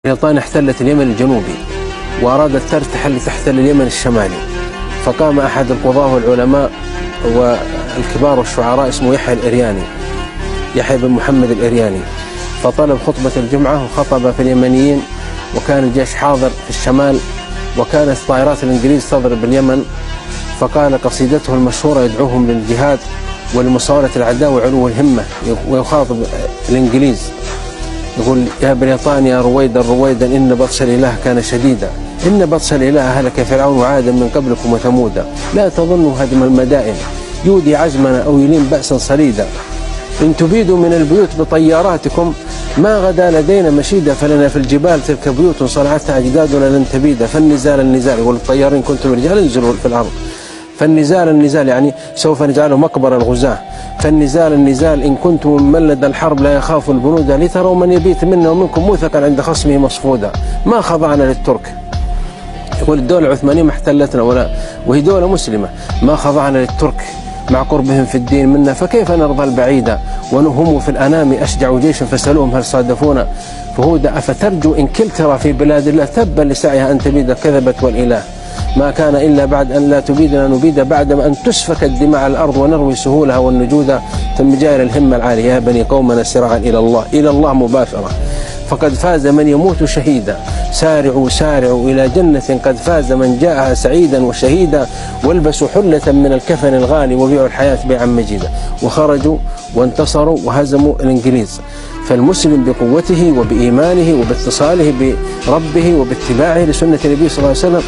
بريطانيا احتلت اليمن الجنوبي وأرادت ترتحل تحتل اليمن الشمالي، فقام أحد القضاة والعلماء والكبار والشعراء اسمه يحيى بن محمد الإرياني، فطلب خطبة الجمعة وخطب في اليمنيين، وكان الجيش حاضر في الشمال، وكانت طائرات الإنجليز تضرب اليمن، فقال قصيدته المشهورة يدعوهم للجهاد ولمصارعة الأعداء وعلو الهمة، ويخاطب الإنجليز يقول: يا بريطانيا رويدا رويدا إن بطش الإله كان شديدا، إن بطش الإله هلك فرعون وعادا من قبلكم وثمودا، لا تظنوا هدم المدائن يودي عزمنا أو يلين بأسا صليدا، إن تبيدوا من البيوت بطياراتكم ما غدا لدينا مشيدا، فلنا في الجبال تلك بيوت صنعتها أجدادنا لن تبيدا، فالنزال النزال، يقول الطيارين كنتم رجالا انزلوا في الأرض، فالنزال النزال يعني سوف نجعله مقبر الغزاة، فالنزال النزال إن كنتم من لدى الحرب لا يخاف البنود، لتروا من يبيت منا ومنكم موثقا عند خصمه مصفودا، ما خضعنا للترك. يقول الدولة العثمانية ما احتلتنا وهي دولة مسلمة، ما خضعنا للترك مع قربهم في الدين منا، فكيف نرضى البعيدة ونهم في الأنام أشجع جيش فسألوهم هل صادفونا فهودا، أفترجو إنكلترا في بلاد الله تبا لسعيها أن تبيد كذبت والإله، ما كان إلا بعد أن لا تبيدنا نبيد بعدما أن تسفك الدماء على الأرض ونروي سهولها والنجود، ثم جائر الهمة العالية يا بني قومنا سراعا إلى الله مباشرة، فقد فاز من يموت شهيدا، سارعوا سارعوا إلى جنة قد فاز من جاءها سعيدا وشهيدا، والبسوا حلة من الكفن الغالي وبيعوا الحياة بيعا مجيدا، وخرجوا وانتصروا وهزموا الإنجليز. فالمسلم بقوته وبإيمانه وباتصاله بربه وباتباعه لسنة النبي صلى الله عليه وسلم